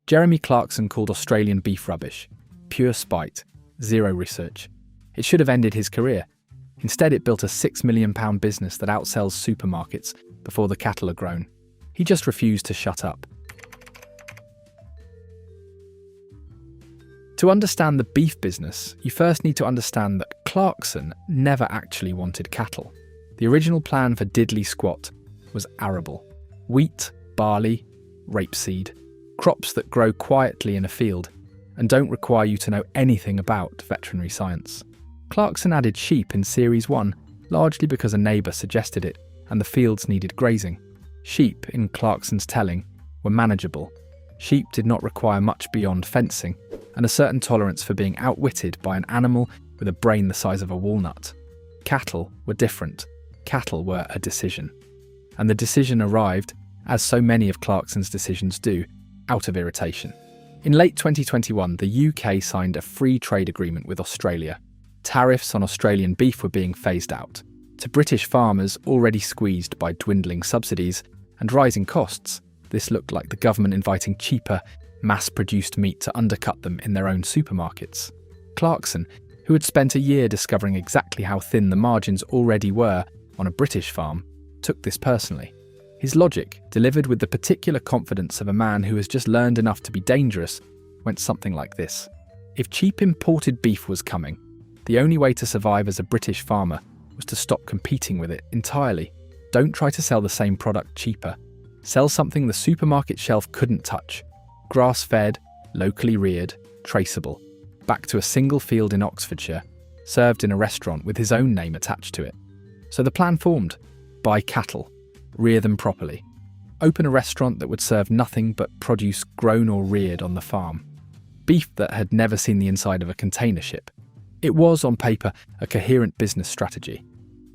Jeremy Clarkson called Australian beef rubbish. Pure spite. Zero research. It should have ended his career. Instead, it built a £6 million business that outsells supermarkets before the cattle are grown. He just refused to shut up. To understand the beef business, you first need to understand that Clarkson never actually wanted cattle. The original plan for diddly squat was arable. Wheat, barley, rapeseed, crops that grow quietly in a field and don't require you to know anything about veterinary science. Clarkson added sheep in Series 1, largely because a neighbour suggested it and the fields needed grazing. Sheep, in Clarkson's telling, were manageable. Sheep did not require much beyond fencing and a certain tolerance for being outwitted by an animal with a brain the size of a walnut. Cattle were different. Cattle were a decision. And the decision arrived, as so many of Clarkson's decisions do, out of irritation. In late 2021, the UK signed a free trade agreement with Australia. Tariffs on Australian beef were being phased out. To British farmers already squeezed by dwindling subsidies and rising costs, this looked like the government inviting cheaper, mass-produced meat to undercut them in their own supermarkets. Clarkson, who had spent a year discovering exactly how thin the margins already were on a British farm, took this personally. His logic, delivered with the particular confidence of a man who has just learned enough to be dangerous, went something like this. If cheap imported beef was coming, the only way to survive as a British farmer was to stop competing with it entirely. Don't try to sell the same product cheaper. Sell something the supermarket shelf couldn't touch. Grass-fed, locally reared, traceable. Back to a single field in Oxfordshire, served in a restaurant with his own name attached to it. So the plan formed. Buy cattle. Rear them properly. Open a restaurant that would serve nothing but produce grown or reared on the farm. Beef that had never seen the inside of a container ship. It was, on paper, a coherent business strategy.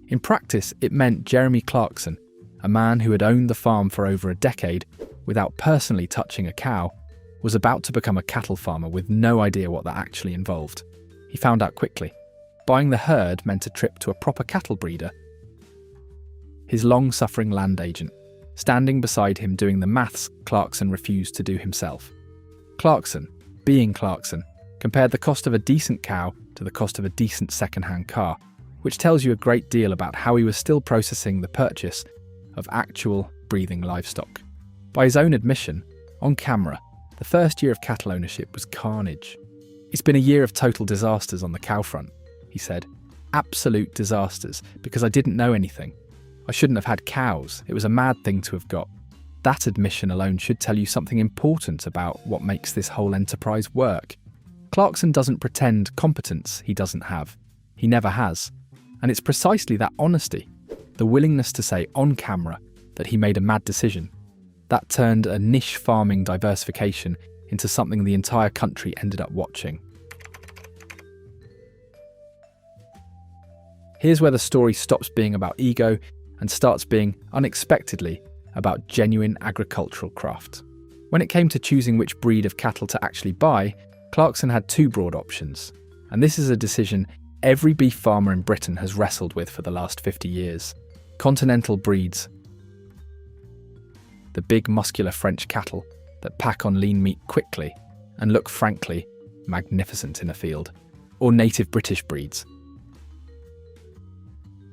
In practice, it meant Jeremy Clarkson, a man who had owned the farm for over a decade without personally touching a cow, was about to become a cattle farmer with no idea what that actually involved. He found out quickly. Buying the herd meant a trip to a proper cattle breeder. His long-suffering land agent, standing beside him doing the maths Clarkson refused to do himself. Clarkson, being Clarkson, compared the cost of a decent cow to the cost of a decent second-hand car, which tells you a great deal about how he was still processing the purchase of actual, breathing livestock. By his own admission, on camera, the first year of cattle ownership was carnage. "It's been a year of total disasters on the cow front," he said. "Absolute disasters, because I didn't know anything. I shouldn't have had cows. It was a mad thing to have got." That admission alone should tell you something important about what makes this whole enterprise work. Clarkson doesn't pretend competence he doesn't have. He never has. And it's precisely that honesty, the willingness to say on camera that he made a mad decision, that turned a niche farming diversification into something the entire country ended up watching. Here's where the story stops being about ego and starts being, unexpectedly, about genuine agricultural craft. When it came to choosing which breed of cattle to actually buy, Clarkson had two broad options, and this is a decision every beef farmer in Britain has wrestled with for the last 50 years. Continental breeds, the big muscular French cattle that pack on lean meat quickly and look, frankly, magnificent in a field, or native British breeds.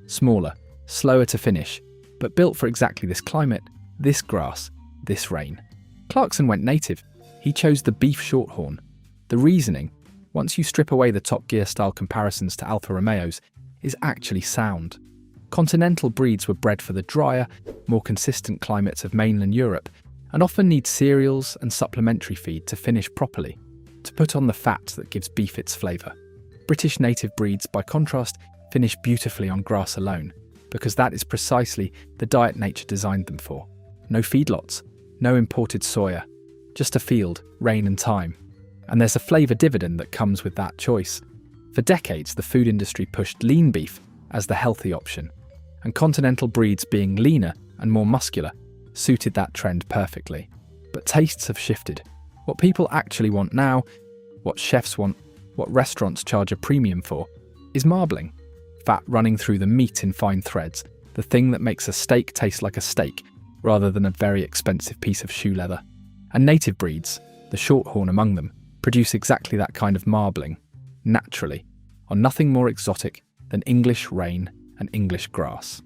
Smaller, slower to finish, but built for exactly this climate, this grass, this rain. Clarkson went native. He chose the beef shorthorn. The reasoning, once you strip away the Top Gear-style comparisons to Alfa Romeos, is actually sound. Continental breeds were bred for the drier, more consistent climates of mainland Europe and often need cereals and supplementary feed to finish properly, to put on the fat that gives beef its flavour. British native breeds, by contrast, finish beautifully on grass alone, because that is precisely the diet nature designed them for. No feedlots, no imported soya, just a field, rain and time. And there's a flavour dividend that comes with that choice. For decades, the food industry pushed lean beef as the healthy option, and continental breeds, being leaner and more muscular, suited that trend perfectly. But tastes have shifted. What people actually want now, what chefs want, what restaurants charge a premium for, is marbling. Fat running through the meat in fine threads, the thing that makes a steak taste like a steak rather than a very expensive piece of shoe leather. And native breeds, the shorthorn among them, produce exactly that kind of marbling, naturally, on nothing more exotic than English rain and English grass.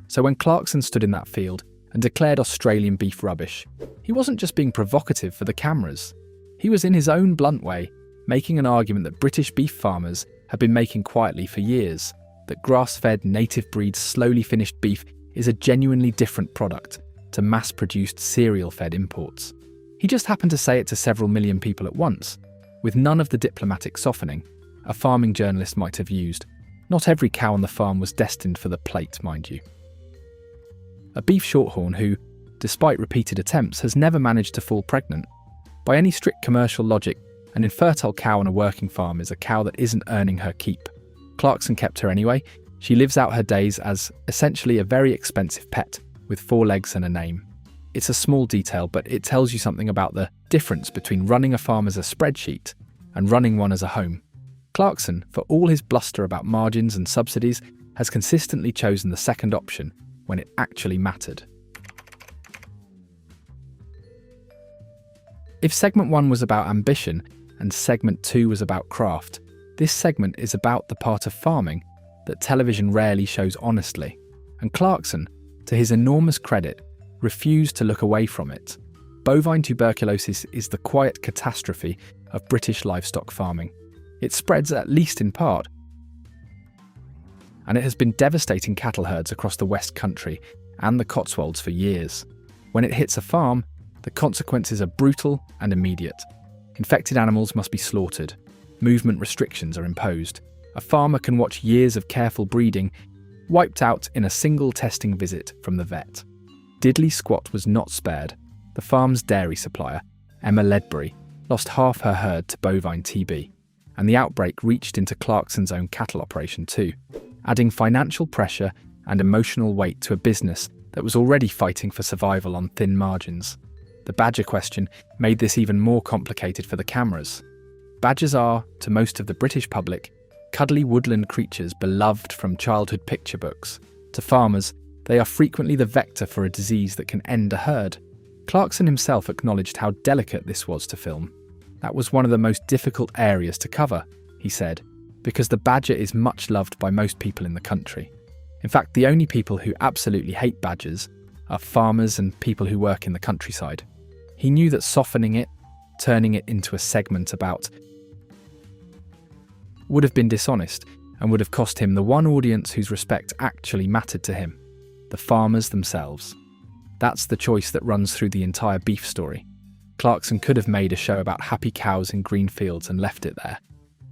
So when Clarkson stood in that field and declared Australian beef rubbish, he wasn't just being provocative for the cameras. He was, in his own blunt way, making an argument that British beef farmers had been making quietly for years, that grass-fed, native-breed, slowly finished beef is a genuinely different product to mass-produced, cereal-fed imports. He just happened to say it to several million people at once, with none of the diplomatic softening a farming journalist might have used. Not every cow on the farm was destined for the plate, mind you. A beef shorthorn who, despite repeated attempts, has never managed to fall pregnant. By any strict commercial logic, an infertile cow on a working farm is a cow that isn't earning her keep. Clarkson kept her anyway. She lives out her days as essentially a very expensive pet with 4 legs and a name. It's a small detail, but it tells you something about the difference between running a farm as a spreadsheet and running one as a home. Clarkson, for all his bluster about margins and subsidies, has consistently chosen the second option when it actually mattered. If segment 1 was about ambition and segment 2 was about craft, this segment is about the part of farming that television rarely shows honestly, and Clarkson, to his enormous credit, refused to look away from it. Bovine tuberculosis is the quiet catastrophe of British livestock farming. It spreads, at least in part, and it has been devastating cattle herds across the West Country and the Cotswolds for years. When it hits a farm, the consequences are brutal and immediate. Infected animals must be slaughtered. Movement restrictions are imposed. A farmer can watch years of careful breeding wiped out in a single testing visit from the vet. Diddley Squat was not spared. The farm's dairy supplier, Emma Ledbury, lost half her herd to bovine TB, and the outbreak reached into Clarkson's own cattle operation too, adding financial pressure and emotional weight to a business that was already fighting for survival on thin margins. The badger question made this even more complicated for the cameras. Badgers are, to most of the British public, cuddly woodland creatures beloved from childhood picture books. To farmers, they are frequently the vector for a disease that can end a herd. Clarkson himself acknowledged how delicate this was to film. That was one of the most difficult areas to cover, he said, because the badger is much loved by most people in the country. In fact, the only people who absolutely hate badgers are farmers and people who work in the countryside. He knew that softening it, turning it into a segment about, would have been dishonest and would have cost him the one audience whose respect actually mattered to him, the farmers themselves. That's the choice that runs through the entire beef story. Clarkson could have made a show about happy cows in green fields and left it there.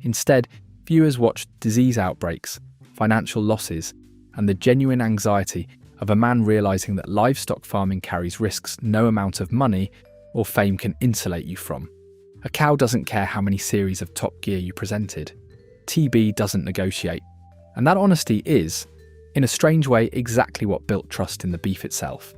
Instead, viewers watched disease outbreaks, financial losses, and the genuine anxiety of a man realising that livestock farming carries risks no amount of money or fame can insulate you from. A cow doesn't care how many series of Top Gear you presented. TB doesn't negotiate. And that honesty is, in a strange way, exactly what built trust in the beef itself.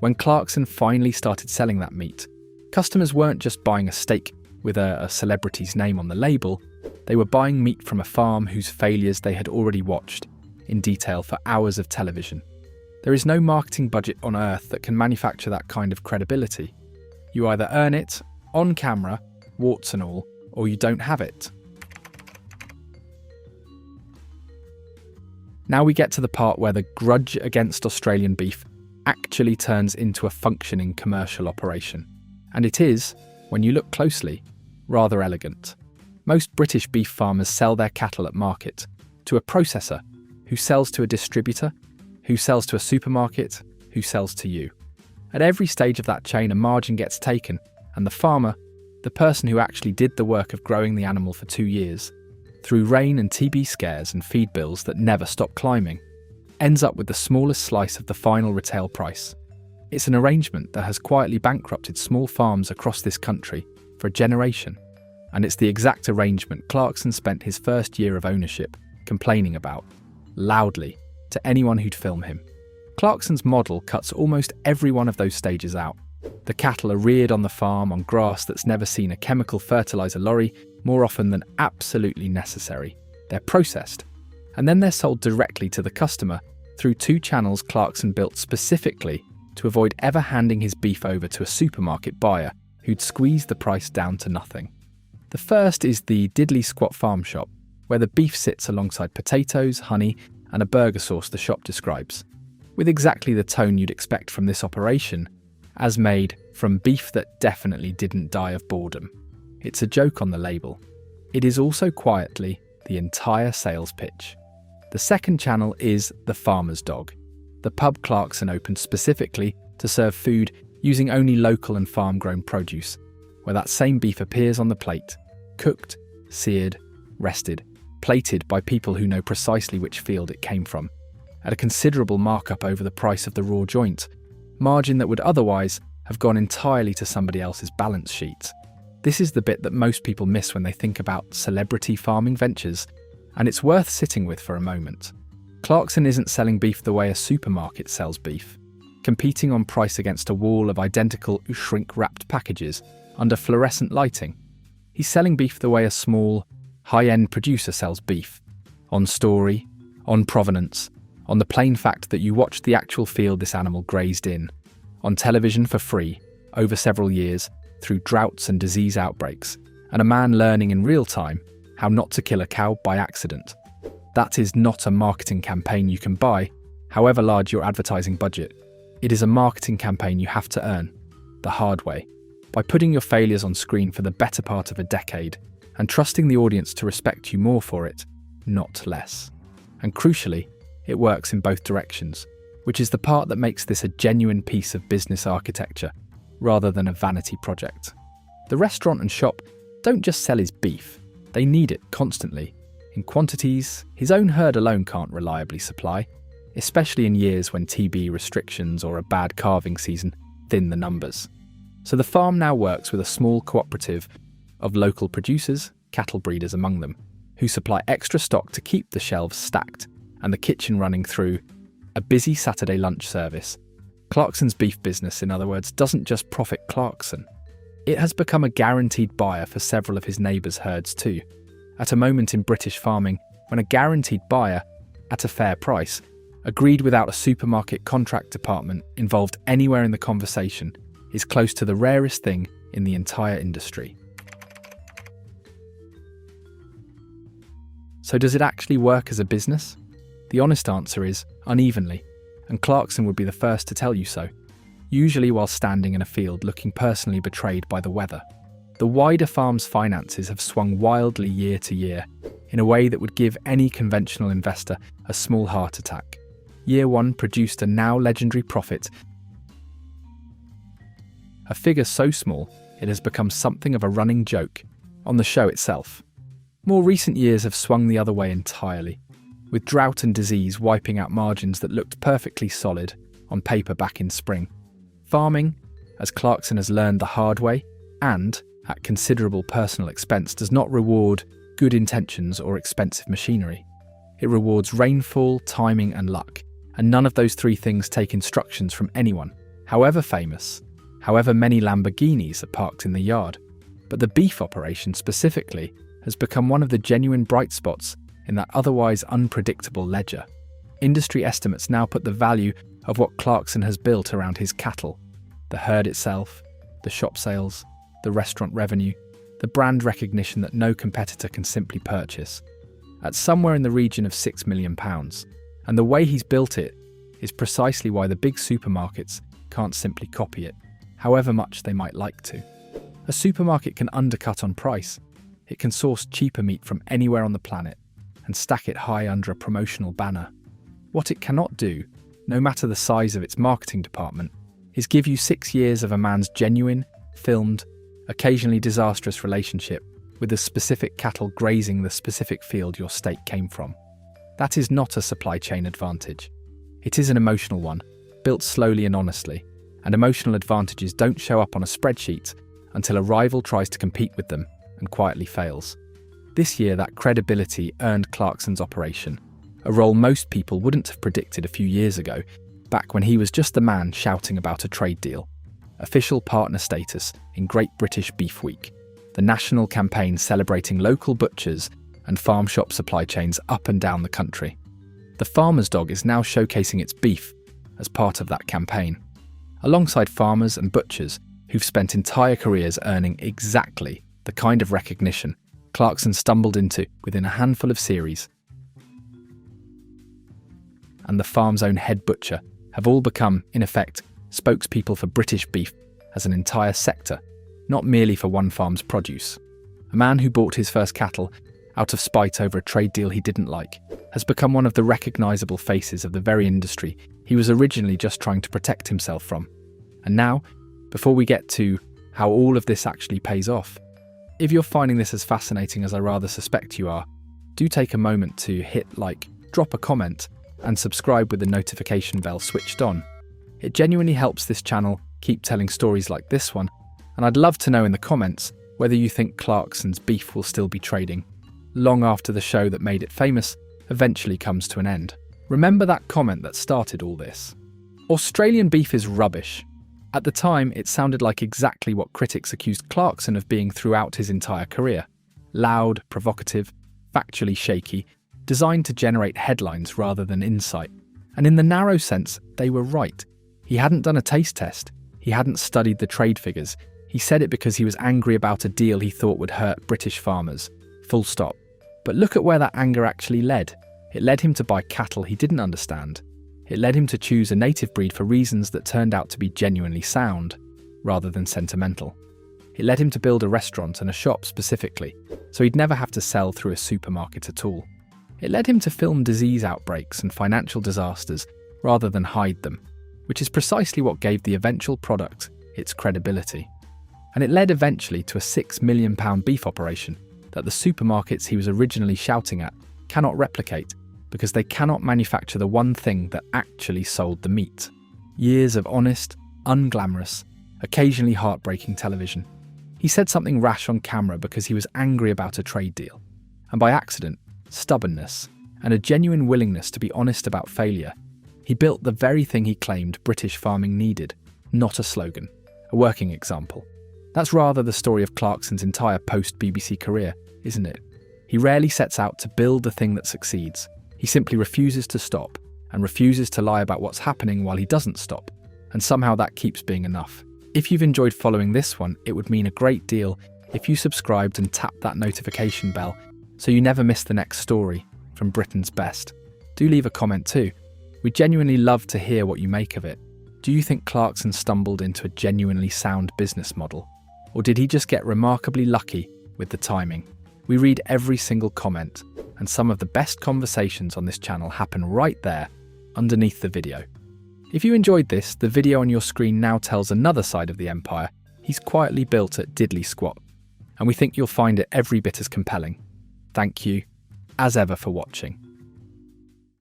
When Clarkson finally started selling that meat, customers weren't just buying a steak with a celebrity's name on the label, they were buying meat from a farm whose failures they had already watched in detail for hours of television. There is no marketing budget on earth that can manufacture that kind of credibility. You either earn it, on camera, warts and all, or you don't have it. Now we get to the part where the grudge against Australian beef actually turns into a functioning commercial operation. And it is, when you look closely, rather elegant. Most British beef farmers sell their cattle at market, to a processor, who sells to a distributor, who sells to a supermarket, who sells to you. At every stage of that chain, a margin gets taken, and the farmer, the person who actually did the work of growing the animal for 2 years, through rain and TB scares and feed bills that never stop climbing, ends up with the smallest slice of the final retail price. It's an arrangement that has quietly bankrupted small farms across this country for a generation, and it's the exact arrangement Clarkson spent his first year of ownership complaining about, loudly, to anyone who'd film him. Clarkson's model cuts almost every one of those stages out. The cattle are reared on the farm on grass that's never seen a chemical fertiliser lorry more often than absolutely necessary. They're processed, and then they're sold directly to the customer through 2 channels Clarkson built specifically to avoid ever handing his beef over to a supermarket buyer who'd squeeze the price down to nothing. The first is the diddly squat farm shop, where the beef sits alongside potatoes, honey, and a burger sauce the shop describes, with exactly the tone you'd expect from this operation, as made from beef that definitely didn't die of boredom. It's a joke on the label. It is also quietly the entire sales pitch. The second channel is the farmer's dog, the pub Clarkson opened specifically to serve food using only local and farm-grown produce, where that same beef appears on the plate, cooked, seared, rested, plated by people who know precisely which field it came from, at a considerable markup over the price of the raw joint, margin that would otherwise have gone entirely to somebody else's balance sheet. This is the bit that most people miss when they think about celebrity farming ventures, and it's worth sitting with for a moment. Clarkson isn't selling beef the way a supermarket sells beef, competing on price against a wall of identical shrink-wrapped packages under fluorescent lighting. He's selling beef the way a small, high-end producer sells beef, on story, on provenance, on the plain fact that you watched the actual field this animal grazed in, on television for free, over several years, through droughts and disease outbreaks, and a man learning in real time how not to kill a cow by accident. That is not a marketing campaign you can buy, however large your advertising budget. It is a marketing campaign you have to earn, the hard way, by putting your failures on screen for the better part of a decade and trusting the audience to respect you more for it, not less. And crucially, it works in both directions, which is the part that makes this a genuine piece of business architecture rather than a vanity project. The restaurant and shop don't just sell his beef, they need it constantly, in quantities his own herd alone can't reliably supply, especially in years when TB restrictions or a bad calving season thin the numbers. So the farm now works with a small cooperative of local producers, cattle breeders among them, who supply extra stock to keep the shelves stacked and the kitchen running through a busy Saturday lunch service. Clarkson's beef business, in other words, doesn't just profit Clarkson. It has become a guaranteed buyer for several of his neighbours' herds too, at a moment in British farming when a guaranteed buyer, at a fair price, agreed without a supermarket contract department involved anywhere in the conversation, is close to the rarest thing in the entire industry. So does it actually work as a business? The honest answer is unevenly, and Clarkson would be the first to tell you so, usually while standing in a field looking personally betrayed by the weather. The wider farm's finances have swung wildly year to year, in a way that would give any conventional investor a small heart attack. Year one produced a now legendary profit, a figure so small it has become something of a running joke on the show itself. More recent years have swung the other way entirely, with drought and disease wiping out margins that looked perfectly solid on paper back in spring. Farming, as Clarkson has learned the hard way, and at considerable personal expense, does not reward good intentions or expensive machinery. It rewards rainfall, timing and luck, and none of those three things take instructions from anyone, however famous, however many Lamborghinis are parked in the yard. But the beef operation specifically has become one of the genuine bright spots in that otherwise unpredictable ledger. Industry estimates now put the value of what Clarkson has built around his cattle, the herd itself, the shop sales, the restaurant revenue, the brand recognition that no competitor can simply purchase, at somewhere in the region of £6 million. And the way he's built it is precisely why the big supermarkets can't simply copy it, however much they might like to. A supermarket can undercut on price. It can source cheaper meat from anywhere on the planet and stack it high under a promotional banner. What it cannot do, no matter the size of its marketing department, is give you 6 years of a man's genuine, filmed, occasionally disastrous relationship with the specific cattle grazing the specific field your steak came from. That is not a supply chain advantage. It is an emotional one, built slowly and honestly, and emotional advantages don't show up on a spreadsheet until a rival tries to compete with them and quietly fails. This year, that credibility earned Clarkson's operation, a role most people wouldn't have predicted a few years ago, back when he was just a man shouting about a trade deal. Official partner status in Great British Beef Week, the national campaign celebrating local butchers and farm shop supply chains up and down the country. The farmer's dog is now showcasing its beef as part of that campaign, alongside farmers and butchers who've spent entire careers earning exactly the kind of recognition Clarkson stumbled into within a handful of series, and the farm's own head butcher have all become, in effect, spokespeople for British beef as an entire sector, not merely for one farm's produce. A man who bought his first cattle out of spite over a trade deal he didn't like has become one of the recognisable faces of the very industry he was originally just trying to protect himself from. And now, before we get to how all of this actually pays off, if you're finding this as fascinating as I rather suspect you are, do take a moment to hit like, drop a comment, and subscribe with the notification bell switched on. It genuinely helps this channel keep telling stories like this one, and I'd love to know in the comments whether you think Clarkson's beef will still be trading long after the show that made it famous eventually comes to an end. Remember that comment that started all this? Australian beef is rubbish. At the time, it sounded like exactly what critics accused Clarkson of being throughout his entire career. Loud, provocative, factually shaky, designed to generate headlines rather than insight. And in the narrow sense, they were right. He hadn't done a taste test. He hadn't studied the trade figures. He said it because he was angry about a deal he thought would hurt British farmers. Full stop. But look at where that anger actually led. It led him to buy cattle he didn't understand. It led him to choose a native breed for reasons that turned out to be genuinely sound, rather than sentimental. It led him to build a restaurant and a shop specifically, so he'd never have to sell through a supermarket at all. It led him to film disease outbreaks and financial disasters rather than hide them, which is precisely what gave the eventual product its credibility. And it led eventually to a £6 million beef operation that the supermarkets he was originally shouting at cannot replicate because they cannot manufacture the one thing that actually sold the meat. Years of honest, unglamorous, occasionally heartbreaking television. He said something rash on camera because he was angry about a trade deal. And by accident, stubbornness, and a genuine willingness to be honest about failure, he built the very thing he claimed British farming needed, not a slogan, a working example. That's rather the story of Clarkson's entire post-BBC career, isn't it? He rarely sets out to build the thing that succeeds. He simply refuses to stop, and refuses to lie about what's happening while he doesn't stop, and somehow that keeps being enough. If you've enjoyed following this one, it would mean a great deal if you subscribed and tapped that notification bell so you never miss the next story from Britain's best. Do leave a comment too. We genuinely love to hear what you make of it. Do you think Clarkson stumbled into a genuinely sound business model? Or did he just get remarkably lucky with the timing? We read every single comment, and some of the best conversations on this channel happen right there, underneath the video. If you enjoyed this, the video on your screen now tells another side of the empire he's quietly built at Diddley Squat, and we think you'll find it every bit as compelling. Thank you, as ever, for watching.